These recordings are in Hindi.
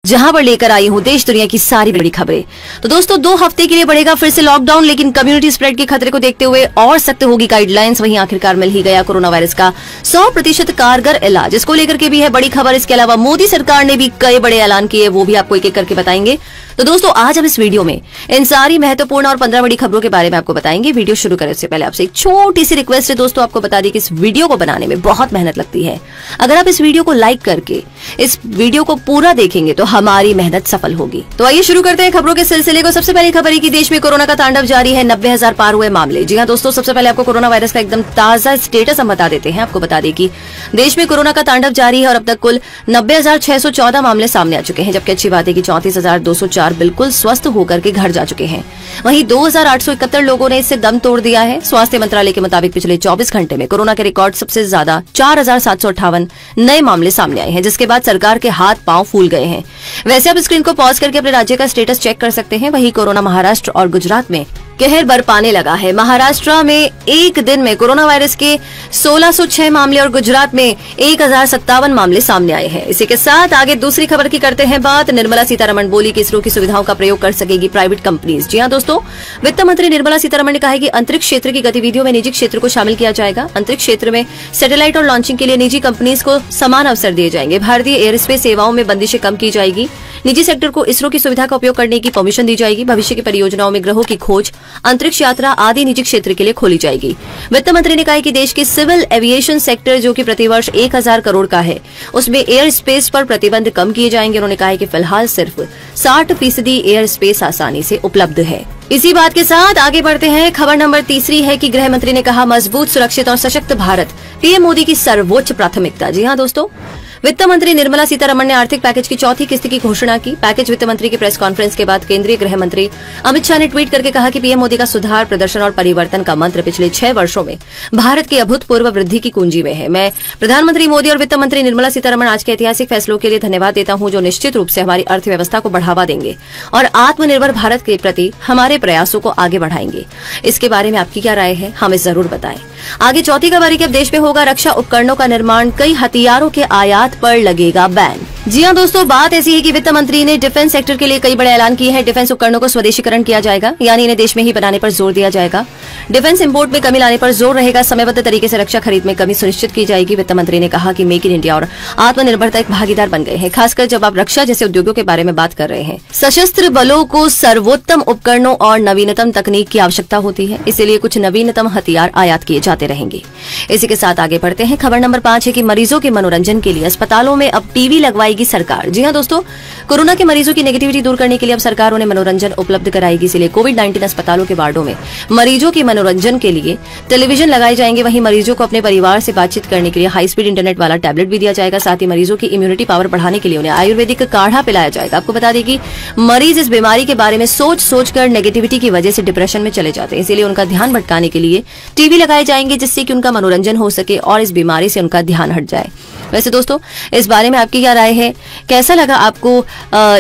जहां पर लेकर आई हूं देश दुनिया की सारी बड़ी खबरें। तो दोस्तों 2 हफ्ते के लिए बढ़ेगा फिर से लॉकडाउन, लेकिन कम्युनिटी स्प्रेड के खतरे को देखते हुए और सख्त होगी गाइडलाइंस। वहीं आखिरकार मिल ही गया कोरोना वायरस का 100% कारगर इलाज, इसको लेकर के भी है बड़ी खबर। इसके अलावा मोदी सरकार ने भी कई बड़े ऐलान किए, वो भी आपको एक एक करके बताएंगे। तो दोस्तों आज हम इस वीडियो में इन सारी महत्वपूर्ण और 15 बड़ी खबरों के बारे में आपको बताएंगे। वीडियो शुरू करने से पहले आपसे एक छोटी सी रिक्वेस्ट है दोस्तों, आपको बता दें कि इस वीडियो को बनाने में बहुत मेहनत लगती है। अगर आप इस वीडियो को लाइक करके इस वीडियो को पूरा देखेंगे तो हमारी मेहनत सफल होगी। तो आइए शुरू करते हैं खबरों के सिलसिले को। सबसे पहली खबर है कि देश में कोरोना का तांडव जारी है, 90,000 पार हुए मामले। जी हाँ दोस्तों, सबसे पहले आपको कोरोना वायरस का एकदम ताजा स्टेटस हम बता देते हैं। आपको बता दें कि देश में कोरोना का तांडव जारी है और अब तक कुल 90,614 मामले सामने आ चुके हैं, जबकि अच्छी बात है कि 34,204 बिल्कुल स्वस्थ होकर के घर जा चुके हैं। वहीं 2,871 लोगों ने इससे दम तोड़ दिया है। स्वास्थ्य मंत्रालय के मुताबिक पिछले 24 घंटे में कोरोना के रिकॉर्ड सबसे ज्यादा 4,758 नए मामले सामने आए हैं, जिसके बाद सरकार के हाथ पांव फूल गए हैं। वैसे आप स्क्रीन को पॉज करके अपने राज्य का स्टेटस चेक कर सकते हैं। वहीं कोरोना महाराष्ट्र और गुजरात में कहर बरपाने लगा है। महाराष्ट्र में एक दिन में कोरोना वायरस के 1,606 मामले और गुजरात में 1,057 मामले सामने आए हैं। इसी के साथ आगे दूसरी खबर की करते हैं बात। निर्मला सीतारमण बोली कि इसरो की सुविधाओं का प्रयोग कर सकेगी प्राइवेट कंपनीज। जी हाँ दोस्तों, वित्त मंत्री निर्मला सीतारमण ने कहा है कि अंतरिक्ष क्षेत्र की गतिविधियों में निजी क्षेत्र को शामिल किया जाएगा। अंतरिक्ष क्षेत्र में सैटेलाइट और लॉन्चिंग के लिए निजी कंपनीज को समान अवसर दिए जाएंगे। भारतीय एयरस्पेस सेवाओं में बंदिशें कम की जाएगी। निजी सेक्टर को इसरो की सुविधा का उपयोग करने की परमिशन दी जाएगी। भविष्य की परियोजनाओं में ग्रहों की खोज, अंतरिक्ष यात्रा आदि निजी क्षेत्र के लिए खोली जाएगी। वित्त मंत्री ने कहा कि देश के सिविल एविएशन सेक्टर जो कि प्रतिवर्ष 1,000 करोड़ का है, उसमें एयर स्पेस पर प्रतिबंध कम किए जाएंगे। उन्होंने कहा कि फिलहाल सिर्फ 60% एयर स्पेस आसानी से उपलब्ध है। इसी बात के साथ आगे बढ़ते हैं। खबर नंबर तीसरी है कि गृह मंत्री ने कहा मजबूत, सुरक्षित और सशक्त भारत पीएम मोदी की सर्वोच्च प्राथमिकता। जी हाँ दोस्तों, वित्त मंत्री निर्मला सीतारमण ने आर्थिक पैकेज की चौथी किस्त की घोषणा की। पैकेज वित्त मंत्री की प्रेस कॉन्फ्रेंस के बाद केंद्रीय गृह मंत्री अमित शाह ने ट्वीट करके कहा कि पीएम मोदी का सुधार, प्रदर्शन और परिवर्तन का मंत्र पिछले 6 वर्षों में भारत की अभूतपूर्व वृद्धि की कुंजी में है। मैं प्रधानमंत्री मोदी और वित्त मंत्री निर्मला सीतारमण आज के ऐतिहासिक फैसलों के लिए धन्यवाद देता हूं, जो निश्चित रूप से हमारी अर्थव्यवस्था को बढ़ावा देंगे और आत्मनिर्भर भारत के प्रति हमारे प्रयासों को आगे बढ़ाएंगे। इसके बारे में आपकी क्या राय है, हमें जरूर बताएं। आगे चौथी खबर है कि अब देश में होगा रक्षा उपकरणों का निर्माण, कई हथियारों के आयात पर लगेगा बैन। जी हाँ दोस्तों, बात ऐसी है कि वित्त मंत्री ने डिफेंस सेक्टर के लिए कई बड़े ऐलान किए हैं। डिफेंस उपकरणों को स्वदेशीकरण किया जाएगा, यानी इन्हें देश में ही बनाने पर जोर दिया जाएगा। डिफेंस इंपोर्ट में कमी लाने पर जोर रहेगा। समयबद्ध तरीके से रक्षा खरीद में कमी सुनिश्चित की जाएगी। वित्त मंत्री ने कहा कि मेक इन इंडिया और आत्मनिर्भरता एक भागीदार बन गए हैं, खासकर जब आप रक्षा जैसे उद्योगों के बारे में बात कर रहे हैं। सशस्त्र बलों को सर्वोत्तम उपकरणों और नवीनतम तकनीक की आवश्यकता होती है, इसीलिए कुछ नवीनतम हथियार आयात किए जाते रहेंगे। इसी के साथ आगे बढ़ते हैं। खबर नंबर 5 है कि मरीजों के मनोरंजन के लिए अस्पतालों में अब टीवी लगवाएगी सरकार। जी हाँ दोस्तों, कोरोना के मरीजों की नेगेटिविटी दूर करने के लिए अब सरकार उन्हें मनोरंजन उपलब्ध कराएगी। इसलिए कोविड-19 अस्पतालों के वार्डों में मरीजों के मनोरंजन के लिए टेलीविजन लगाए जाएंगे। वहीं मरीजों को अपने परिवार से बातचीत करने के लिए हाई स्पीड इंटरनेट वाला टैबलेट भी दिया जाएगा। साथ ही मरीजों की इम्यूनिटी पावर बढ़ाने के लिए उन्हें आयुर्वेदिक काढ़ा पिलाया जाएगा। आपको बता दें कि मरीज इस बीमारी के बारे में सोच कर नेगेटिविटी की वजह से डिप्रेशन में चले जाते हैं, इसीलिए उनका ध्यान भटकाने के लिए टीवी लगाए जाएंगे, जिससे कि उनका मनोरंजन हो सके और इस बीमारी से उनका ध्यान हट जाए। वैसे दोस्तों, इस बारे में आपकी क्या राय है, कैसा लगा आपको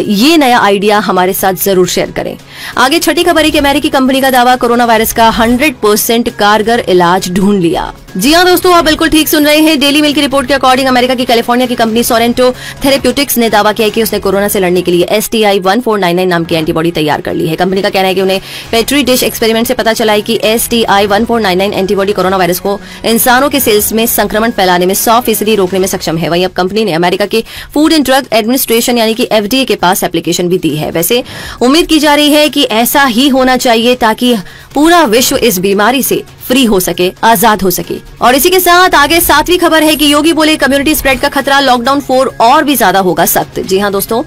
ये नया आइडिया, हमारे साथ जरूर शेयर करें। आगे छठी खबर है कि अमेरिकी कंपनी का दावा, कोरोना वायरस का 100% कारगर इलाज ढूंढ लिया। जी हाँ दोस्तों, आप बिल्कुल ठीक सुन रहे हैं। डेली मेल की रिपोर्ट के अकॉर्डिंग अमेरिका की कैलिफोर्निया की कंपनी सोरेंटो थेरेप्यूटिक्स ने दावा किया कि उसने कोरोना से लड़ने के लिए STI-1499 नाम की एंटीबॉडी तैयार कर ली है। कंपनी का कहना है कि उन्हें पेट्री डिश एक्सपेरिमेंट से पता चला है कि STI-1499 एंटीबॉडी कोरोना वायरस को इंसानों के सेल्स में संक्रमण फैलाने में 100% रोकने में सक्षम है। वहीं अब कंपनी ने अमेरिका के फूड एंड ड्रग एडमिनिस्ट्रेशन यानी कि FDA के पास एप्लीकेशन भी दी है। वैसे उम्मीद की जा रही है कि ऐसा ही होना चाहिए ताकि पूरा विश्व इस बीमारी से फ्री हो सके, आजाद हो सके। और इसी के साथ आगे 7वीं खबर है कि योगी बोले कम्युनिटी स्प्रेड का खतरा, लॉकडाउन 4 और भी ज्यादा होगा सख्त। जी हाँ दोस्तों,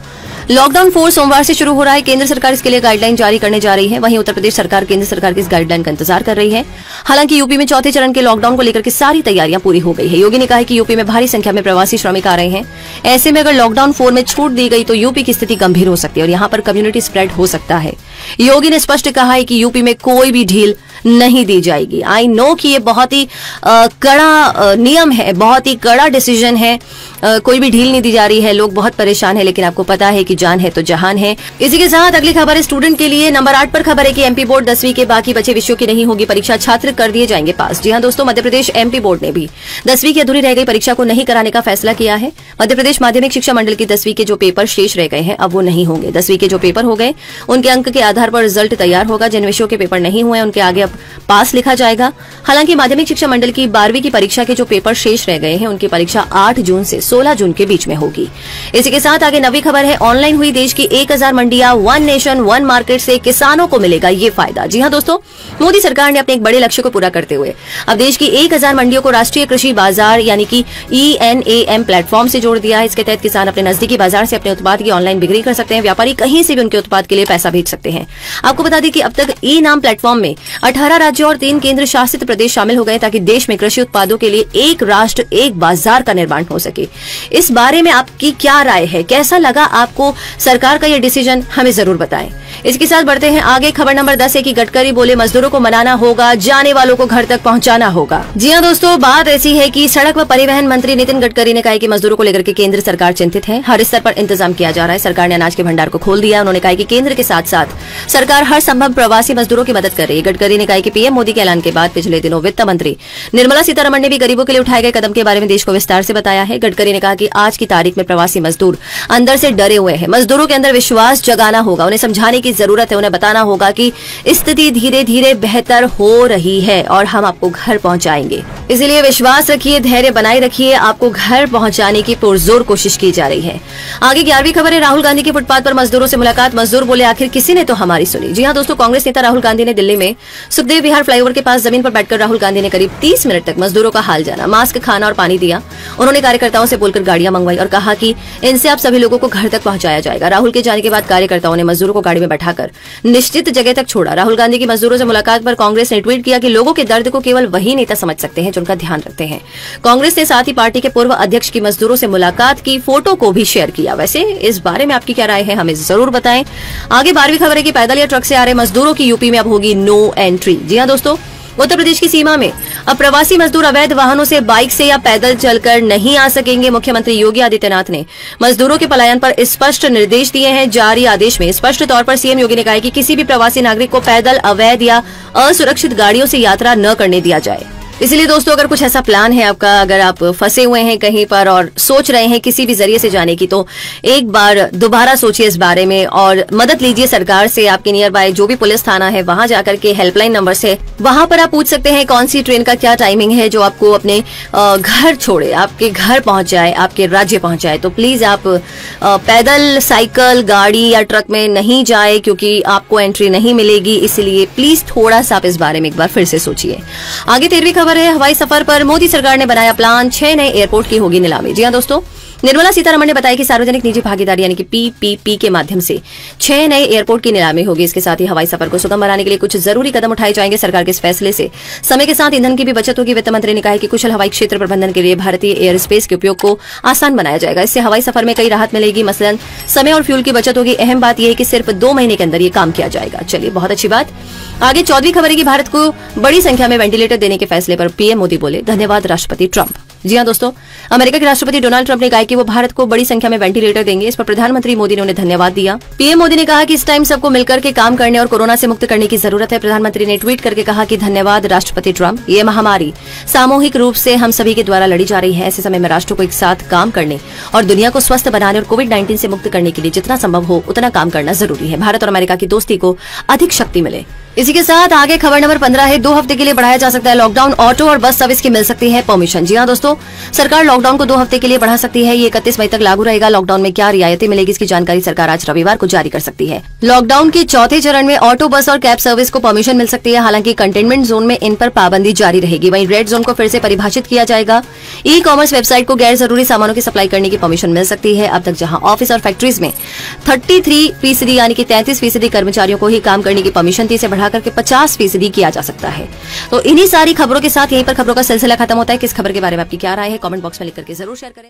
लॉकडाउन 4 सोमवार से शुरू हो रहा है। केंद्र सरकार इसके लिए गाइडलाइन जारी करने जा रही है। वहीं उत्तर प्रदेश सरकार केंद्र सरकार की इस गाइडलाइन का इंतजार कर रही है। हालांकि यूपी में चौथे चरण के लॉकडाउन को लेकर के सारी तैयारियां पूरी हो गई है। योगी ने कहा है कि यूपी में भारी संख्या में प्रवासी श्रमिक आ रहे हैं। ऐसे में अगर लॉकडाउन 4 में छूट दी गई तो यूपी की स्थिति गंभीर हो सकती है और यहाँ पर कम्युनिटी स्प्रेड हो सकता है। योगी ने स्पष्ट कहा है कि यूपी में कोई भी ढील नहीं दी जाएगी। आई नो कि ये बहुत ही कड़ा नियम है, बहुत ही कड़ा डिसीजन है, कोई भी ढील नहीं दी जा रही है, लोग बहुत परेशान है, लेकिन आपको पता है कि जान है तो जहान है। इसी के साथ अगली खबर है स्टूडेंट के लिए। नंबर 8 पर खबर है कि एमपी बोर्ड 10वीं के बाकी बचे विषयों की नहीं होगी परीक्षा, छात्र कर दिए जाएंगे पास। जी हां दोस्तों, मध्य प्रदेश एमपी बोर्ड ने भी 10वीं की अधूरी रह गई परीक्षा को नहीं कराने का फैसला किया है। मध्य प्रदेश माध्यमिक शिक्षा मंडल की 10वीं के जो पेपर शेष रह गए हैं अब वो नहीं होंगे। 10वीं के जो पेपर हो गए उनके अंक के आधार पर रिजल्ट तैयार होगा। जिन विषयों के पेपर नहीं हुए उनके आगे अब पास लिखा जाएगा। हालांकि माध्यमिक शिक्षा मंडल की 12वीं की परीक्षा के जो पेपर शेष रह गए हैं उनकी परीक्षा 8 जून से 16 जून के बीच में होगी। इसी के साथ आगे 9वीं खबर है, ऑनलाइन हुई देश की 1000 मंडियां, वन नेशन वन मार्केट से किसानों को मिलेगा ये फायदा। जी हां दोस्तों, मोदी सरकार ने अपने एक बड़े लक्ष्य को पूरा करते हुए अब देश की 1000 मंडियों को राष्ट्रीय कृषि बाजार यानी कि ENAM प्लेटफॉर्म से जोड़ दिया है। इसके तहत किसान अपने नजदीकी बाजार से अपने उत्पाद की ऑनलाइन बिक्री कर सकते हैं। व्यापारी कहीं से भी उनके उत्पाद के लिए पैसा भेज सकते हैं। आपको बता दें कि अब तक E-नाम प्लेटफॉर्म में 18 राज्यों और 3 केंद्र शासित प्रदेश शामिल हो गए ताकि देश में कृषि उत्पादों के लिए एक राष्ट्र एक बाजार का निर्माण हो सके। इस बारे में आपकी क्या राय है, कैसा लगा आपको सरकार का यह डिसीजन, हमें जरूर बताएं। इसके साथ बढ़ते हैं आगे। खबर नंबर 10 है कि गडकरी बोले मजदूरों को मनाना होगा, जाने वालों को घर तक पहुंचाना होगा। जी हां दोस्तों, बात ऐसी है कि सड़क व परिवहन मंत्री नितिन गडकरी ने कहा कि मजदूरों को लेकर के केंद्र सरकार चिंतित है। हर स्तर पर इंतजाम किया जा रहा है। सरकार ने अनाज के भंडार को खोल दिया। उन्होंने कहा कि केंद्र के साथ साथ सरकार हर संभव प्रवासी मजदूरों की मदद कर रही है। गडकरी ने कहा कि पीएम मोदी के ऐलान के बाद पिछले दिनों वित्त मंत्री निर्मला सीतारमण ने भी गरीबों के लिए उठाए गए कदम के बारे में देश को विस्तार से बताया है। गडकरी ने कहा कि आज की तारीख में प्रवासी मजदूर अंदर से डरे हुए हैं। मजदूरों के अंदर विश्वास जगाना होगा, उन्हें समझाने की जरूरत है, उन्हें बताना होगा कि स्थिति धीरे धीरे बेहतर हो रही है और हम आपको घर पहुंचाएंगे। इसलिए विश्वास रखिए, धैर्य बनाए रखिए, आपको घर पहुंचाने की पुरजोर कोशिश की जा रही है। आगे 11वीं खबर है, राहुल गांधी की फुटपाथ पर मजदूरों से मुलाकात। मजदूर बोले आखिर किसी ने तो हमारी सुनी। जी हां दोस्तों, कांग्रेस नेता राहुल गांधी ने दिल्ली में सुखदेव विहार फ्लाईओवर के पास जमीन पर बैठकर राहुल गांधी ने करीब 30 मिनट तक मजदूरों का हाल जाना, मास्क, खाना और पानी दिया। उन्होंने कार्यकर्ताओं से बोलकर गाड़ियां मंगवाई और कहा कि इनसे आप सभी लोगों को घर तक पहुंचाया जाएगा। राहुल के जाने के बाद कार्यकर्ताओं ने मजदूरों को गाड़ी में बैठाकर निश्चित जगह तक छोड़ा। राहुल गांधी की मजदूरों से मुलाकात पर कांग्रेस ने ट्वीट किया कि लोगों के दर्द को केवल वही नेता समझ सकते हैं जो उनका ध्यान रखते हैं। कांग्रेस ने साथ ही पार्टी के पूर्व अध्यक्ष की मजदूरों से मुलाकात की फोटो को भी शेयर किया। वैसे इस बारे में आपकी क्या राय है, हमें जरूर बताएं। आगे 12वीं खबर है कि पैदल या ट्रक से आ रहे मजदूरों की यूपी में अब होगी नो एंट्री। जी हां दोस्तों, उत्तर प्रदेश की सीमा में अब प्रवासी मजदूर अवैध वाहनों से बाइक से या पैदल चलकर नहीं आ सकेंगे। मुख्यमंत्री योगी आदित्यनाथ ने मजदूरों के पलायन पर स्पष्ट निर्देश दिए हैं। जारी आदेश में स्पष्ट तौर पर सीएम योगी ने कहा है कि किसी भी प्रवासी नागरिक को पैदल, अवैध या असुरक्षित गाड़ियों से यात्रा न करने दिया जाए। इसलिए दोस्तों, अगर कुछ ऐसा प्लान है आपका, अगर आप फंसे हुए हैं कहीं पर और सोच रहे हैं किसी भी जरिए से जाने की, तो एक बार दोबारा सोचिए इस बारे में और मदद लीजिए सरकार से। आपके नियर बाय जो भी पुलिस थाना है वहां जाकर के हेल्पलाइन नंबर से वहां पर आप पूछ सकते हैं कौन सी ट्रेन का क्या टाइमिंग है जो आपको अपने घर छोड़े, आपके घर पहुंच जाए, आपके राज्य पहुंच जाए। तो प्लीज आप पैदल, साइकिल, गाड़ी या ट्रक में नहीं जाए क्योंकि आपको एंट्री नहीं मिलेगी। इसलिए प्लीज थोड़ा सा आप इस बारे में एक बार फिर से सोचिए। आगे 13वीं खबर है, हवाई सफर पर मोदी सरकार ने बनाया प्लान, 6 नए एयरपोर्ट की होगी नीलामी। जी हां दोस्तों, निर्मला सीतारमण ने बताया कि सार्वजनिक निजी भागीदारी यानी कि PPP के माध्यम से 6 नए एयरपोर्ट की नीलामी होगी। इसके साथ ही हवाई सफर को सुगम बनाने के लिए कुछ जरूरी कदम उठाए जाएंगे। सरकार के इस फैसले से समय के साथ ईंधन की भी बचत होगी। वित्त मंत्री ने कहा है कि कुशल हवाई क्षेत्र प्रबंधन के लिए भारतीय एयर स्पेस के उपयोग को आसान बनाया जाएगा। इससे हवाई सफर में कई राहत मिलेगी, मसलन समय और फ्यूल की बचत होगी। अहम बात यह है कि सिर्फ 2 महीने के अंदर ये काम किया जाएगा। चलिए, बहुत अच्छी बात। आगे 14वीं खबर है कि भारत को बड़ी संख्या में वेंटिलेटर देने के फैसले पर पीएम मोदी बोले धन्यवाद राष्ट्रपति ट्रंप। जी हां दोस्तों, अमेरिका के राष्ट्रपति डोनाल्ड ट्रंप ने कहा कि वो भारत को बड़ी संख्या में वेंटिलेटर देंगे। इस पर प्रधानमंत्री मोदी ने उन्हें धन्यवाद दिया। पीएम मोदी ने कहा कि इस टाइम सबको मिलकर के काम करने और कोरोना से मुक्त करने की जरूरत है। प्रधानमंत्री ने ट्वीट करके कहा कि धन्यवाद राष्ट्रपति ट्रंप, ये महामारी सामूहिक रूप से हम सभी के द्वारा लड़ी जा रही है। ऐसे समय में राष्ट्रों को एक साथ काम करने और दुनिया को स्वस्थ बनाने और कोविड-19 से मुक्त करने के लिए जितना संभव हो उतना काम करना जरूरी है। भारत और अमेरिका की दोस्ती को अधिक शक्ति मिले। इसी के साथ आगे खबर नंबर 15 है, 2 हफ्ते के लिए बढ़ाया जा सकता है लॉकडाउन। ऑटो और बस सर्विस की मिल सकती है परमिशन। जी हां दोस्तों, सरकार लॉकडाउन को 2 हफ्ते के लिए बढ़ा सकती है। ये 31 मई तक लागू रहेगा। लॉकडाउन में क्या रियायतें मिलेगी, इसकी जानकारी सरकार आज रविवार को जारी कर सकती है। लॉकडाउन के चौथे चरण में ऑटो, बस और कैब सर्विस को परमिशन मिल सकती है। हालांकि कंटेनमेंट जोन में इन पर पाबंदी जारी रहेगी। वहीं रेड जोन को फिर से परिभाषित किया जाएगा। ई-कॉमर्स वेबसाइट को गैर जरूरी सामानों की सप्लाई करने की परमिशन मिल सकती है। अब तक जहां ऑफिस और फैक्ट्रीज में 33% यानी कि 33% कर्मचारियों को ही काम करने की परमिशन थी, इसे बढ़ाकर के 50% किया जा सकता है। तो इन्हीं सारी खबरों के साथ यहीं पर खबरों का सिलसिला खत्म होता है। किस खबर के बारे में आपकी क्या राय है, कमेंट बॉक्स में लिख करके जरूर शेयर करें।